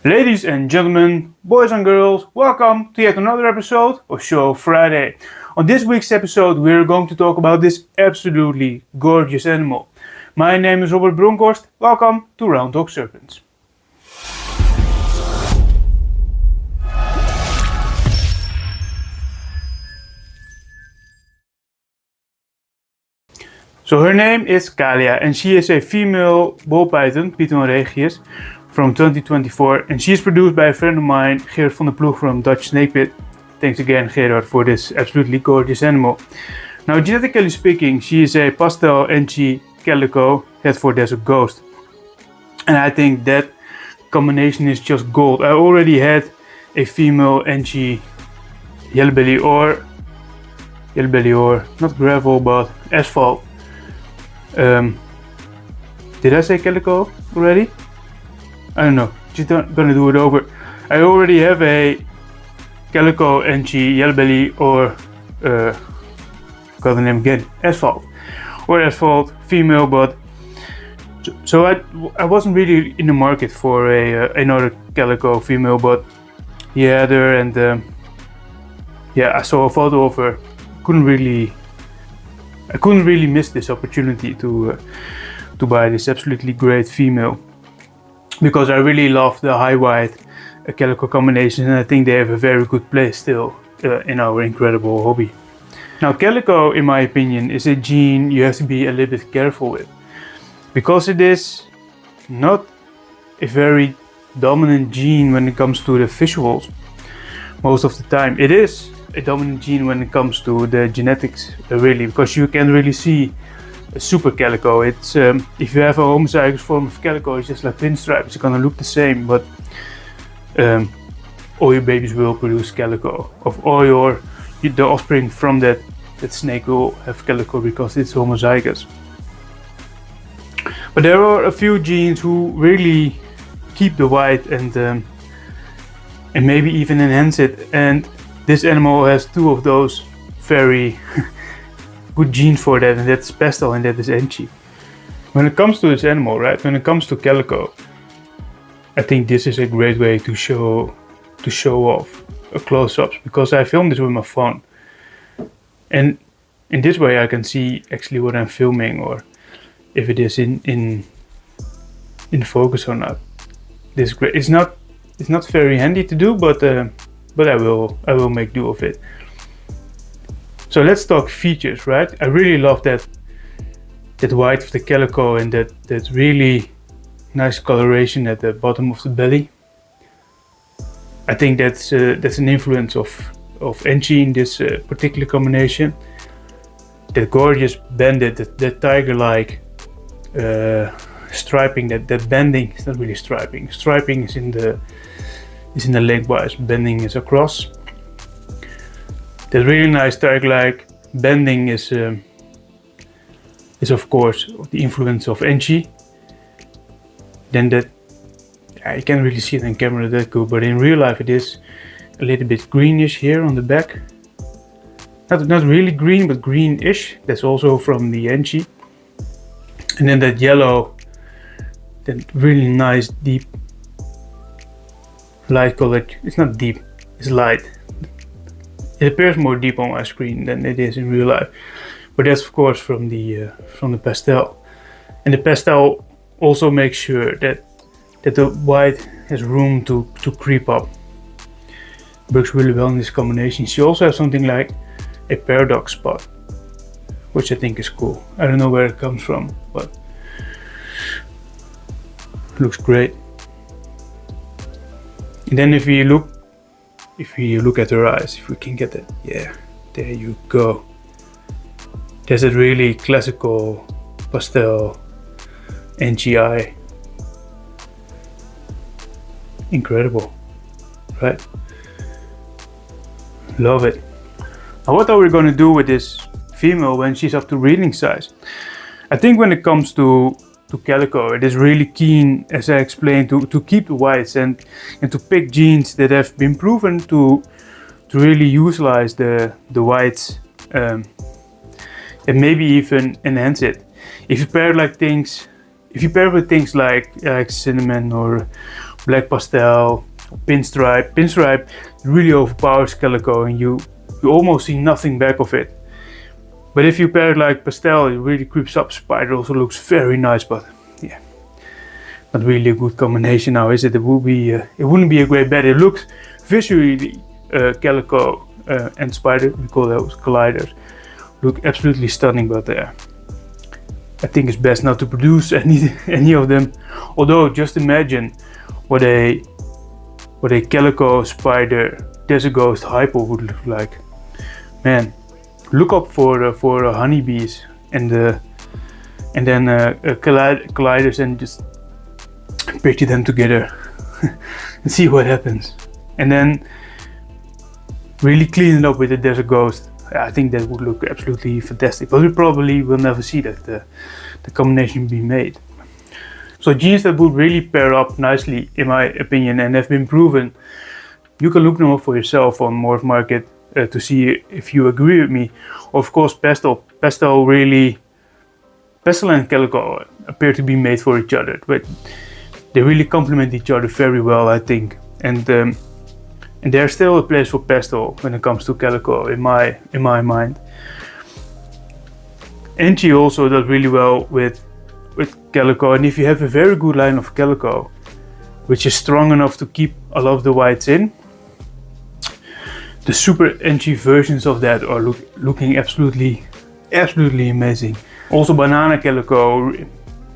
Ladies and gentlemen, boys and girls, welcome to yet another episode of Show Friday. On this week's episode, we're going to talk about this absolutely gorgeous animal. My name is Robert Bronkhorst. Welcome to Roundhpg Serpents. So her name is Kalia and she is a female ball python, Python regius, from 2024, and she is produced by a friend of mine, Gerard van der Ploeg from Dutch Snake Pit. Thanks again, Gerard, for this absolutely gorgeous animal. Now, genetically speaking, she is a pastel enchi calico Hertford Desert Ghost, and I think that combination is just gold. I already had a female enchi yellow belly or not gravel but asphalt. Did I say calico already? I don't know, just gonna do it over. I already have a calico enchi yellow belly or forgot the name again, asphalt female, but so I wasn't really in the market for another calico female, but he had her, and I saw a photo of her. I couldn't really miss this opportunity to buy this absolutely great female, because I really love the high white calico combination, and I think they have a very good place still in our incredible hobby. Now, calico, in my opinion, is a gene you have to be a little bit careful with, because it is not a very dominant gene when it comes to the visuals. Most of the time it is a dominant gene when it comes to the genetics, really, because you can really see a super calico. It's if you have a homozygous form of calico, it's just like pinstripes. It's gonna look the same, but all your babies will produce calico. Of all the offspring from that snake will have calico because it's homozygous. But there are a few genes who really keep the white and maybe even enhance it, and this animal has two of those very good genes for that, and that's pastel and that is enchi. When it comes to this animal, right, when it comes to calico, I think this is a great way to show off close-ups, because I filmed this with my phone, and in this way I can see actually what I'm filming, or if it is in focus or not. This is great. It's not very handy to do, but I will make do of it. So let's talk features, right? I really love that white of the calico and that really nice coloration at the bottom of the belly. I think that's an influence of enchi in this particular combination. That gorgeous banded, that tiger-like striping, that bending. It's not really striping. Striping is in the leg-wise, bending is across. That really nice tiger-like bending is of course the influence of enchi. Then you can't really see it on camera that good, but in real life it is a little bit greenish here on the back. Not really green, but greenish. That's also from the enchi. And then that yellow, that really nice deep light color. It's not deep, it's light. It appears more deep on my screen than it is in real life, but that's of course from the pastel. And the pastel also makes sure that the white has room to creep up. Works really well in this combination. She also has something like a paradox spot, which I think is cool. I don't know where it comes from, but it looks great. And then if you look at her eyes, if we can get that, yeah, there you go. There's a really classical pastel enchi eye. Incredible, right? Love it. Now, what are we going to do with this female when she's up to breeding size? I think when it comes to calico, it is really keen, as I explained, to keep the whites and to pick genes that have been proven to really utilize the whites and maybe even enhance it. If you pair with things like cinnamon or black pastel, pinstripe. Pinstripe really overpowers calico and you almost see nothing back of it. But if you pair it like pastel, it really creeps up. Spider also looks very nice, but yeah, not really a good combination now, is it? It wouldn't be a great bet. It looks visually, calico and spider, we call those colliders, look absolutely stunning, but I think it's best not to produce any of them. Although just imagine what a calico spider desert ghost hypo would look like. Man, look up for honeybees and then colliders and just picture them together and see what happens. And then really clean it up with the desert ghost. I think that would look absolutely fantastic, but we probably will never see that the combination be made. So genes that would really pair up nicely, in my opinion, and have been proven. You can look them up for yourself on Morph Market to see if you agree with me. Of course, pastel and calico appear to be made for each other, but they really complement each other very well, I think. And there's still a place for pastel when it comes to calico in my mind. Enchi also does really well with calico, and if you have a very good line of calico, which is strong enough to keep a lot of the whites in, the super enchi versions of that are looking absolutely amazing. Also banana calico,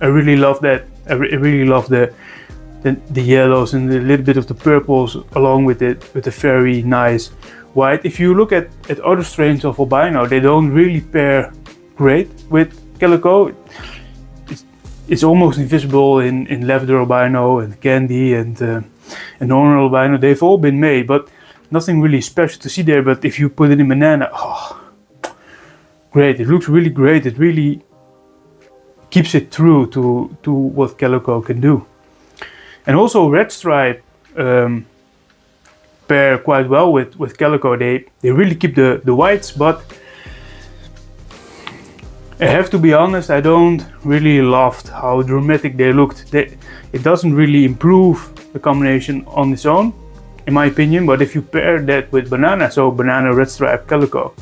I really love that. I really love the yellows and a little bit of the purples along with it, with a very nice white. If you look at other strains of albino, they don't really pair great with calico. It's almost invisible in lavender albino and candy and normal albino. They've all been made, but nothing really special to see there. But if you put it in banana, oh, great! It looks really great. It really keeps it true to what calico can do. And also red stripe pair quite well with calico. They really keep the whites, but I have to be honest, I don't really love how dramatic they looked. It doesn't really improve the combination on its own, in my opinion, but if you pair that with banana, so banana, red stripe, calico,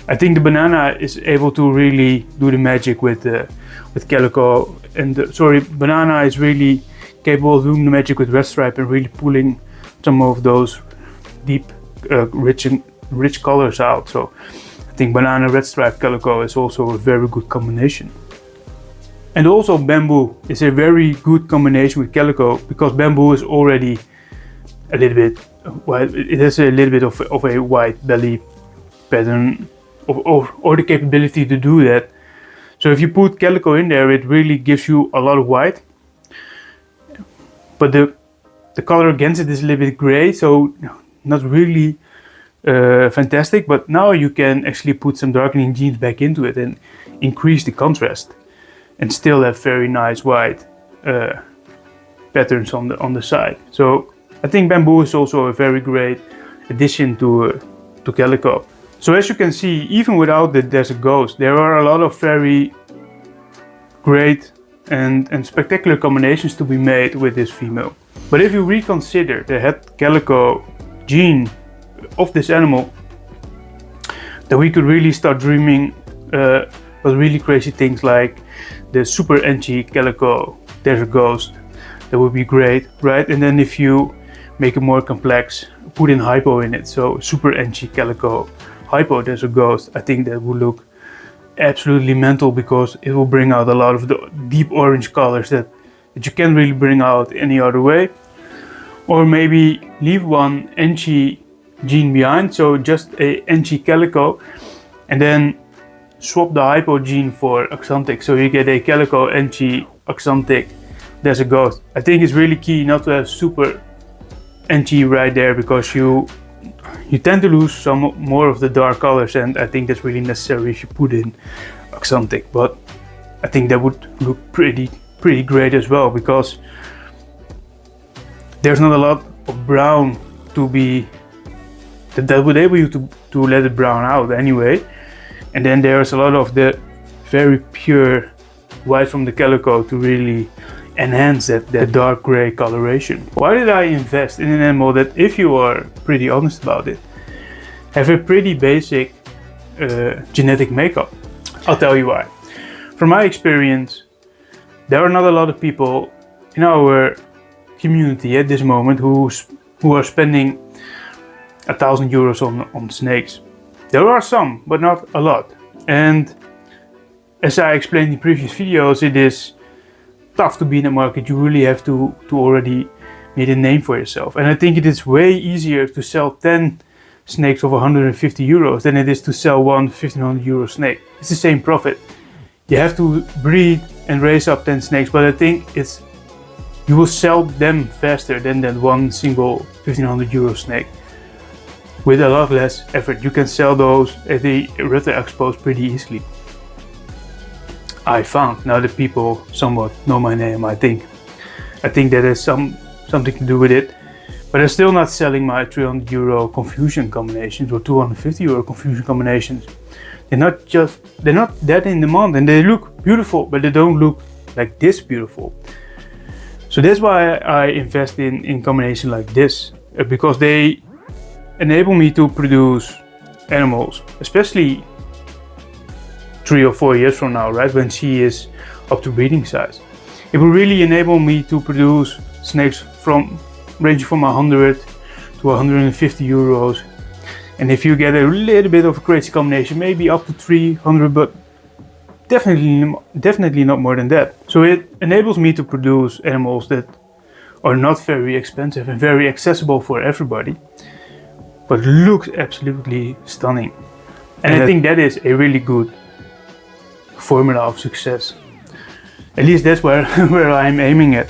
I think the banana is able to really do the magic with calico, and banana is really capable of doing the magic with red stripe and really pulling some of those deep, rich colors out. So I think banana, red stripe, calico is also a very good combination. And also bamboo is a very good combination with calico, because bamboo is already a little bit, well, it has a little bit of a white belly pattern or the capability to do that. So if you put calico in there, it really gives you a lot of white. But the color against it is a little bit gray, so not really fantastic. But now you can actually put some darkening genes back into it and increase the contrast, and still have very nice white patterns on the side. So I think bamboo is also a very great addition to calico. So as you can see, even without the desert ghost, there are a lot of very great and spectacular combinations to be made with this female. But if you reconsider the head calico gene of this animal, then we could really start dreaming about really crazy things like the super enchi calico desert ghost. That would be great, right? And then if you make it more complex, put in hypo in it, so super enchi calico hypo desert ghost, I think that would look absolutely mental, because it will bring out a lot of the deep orange colors that you can't really bring out any other way. Or maybe leave one enchi gene behind, so just a enchi calico, and then swap the hypo gene for axanthic, so you get a calico enchi axanthic desert ghost. I think it's really key not to have super enchi right there, because you tend to lose some more of the dark colors, and I think that's really necessary if you put in axanthic. But I think that would look pretty great as well, because there's not a lot of brown to be that would enable you to let it brown out anyway. And then there's a lot of the very pure white from the calico to really enhance that dark gray coloration. Why did I invest in an animal that, if you are pretty honest about it, have a pretty basic genetic makeup? I'll tell you why. From my experience, there are not a lot of people in our community at this moment who are spending €1,000 on snakes. There are some, but not a lot. And as I explained in previous videos, it is tough to be in the market. You really have to already made a name for yourself. And I think it is way easier to sell 10 snakes of €150 than it is to sell one €1,500 snake. It's the same profit. You have to breed and raise up 10 snakes, but I think you will sell them faster than that one single €1,500 snake with a lot less effort. You can sell those at the Reptile Expos pretty easily. I found, now that people somewhat know my name, I think that has something to do with it. But I'm still not selling my €300 confusion combinations or €250 confusion combinations. They're not that in demand, and they look beautiful, but they don't look like this beautiful. So that's why I invest in combination like this, because they enable me to produce animals, especially 3 or 4 years from now, right, when she is up to breeding size. It will really enable me to produce snakes ranging from 100 to €150. And if you get a little bit of a crazy combination, maybe up to 300, but definitely not more than that. So it enables me to produce animals that are not very expensive and very accessible for everybody, but looks absolutely stunning. And I think that is a really good formula of success. At least that's where I'm aiming at.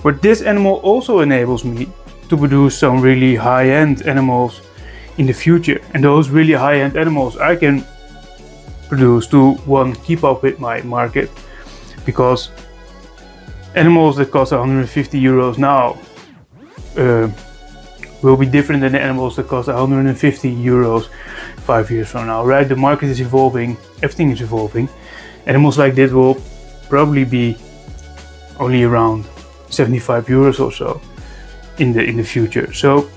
But this animal also enables me to produce some really high-end animals in the future. And those really high-end animals I can produce to, one, keep up with my market, because animals that cost €150 now will be different than the animals that cost €150 5 years from now, right? The market is evolving, everything is evolving. Animals like this will probably be only around €75 or so in the future. So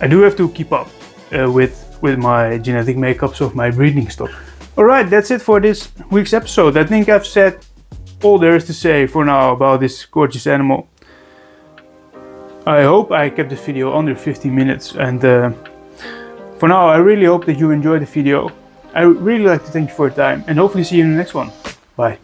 I do have to keep up with my genetic makeups of my breeding stock. Alright, that's it for this week's episode. I think I've said all there is to say for now about this gorgeous animal. I hope I kept this video under 15 minutes, and for now I really hope that you enjoyed the video. I really like to thank you for your time, and hopefully see you in the next one. Bye.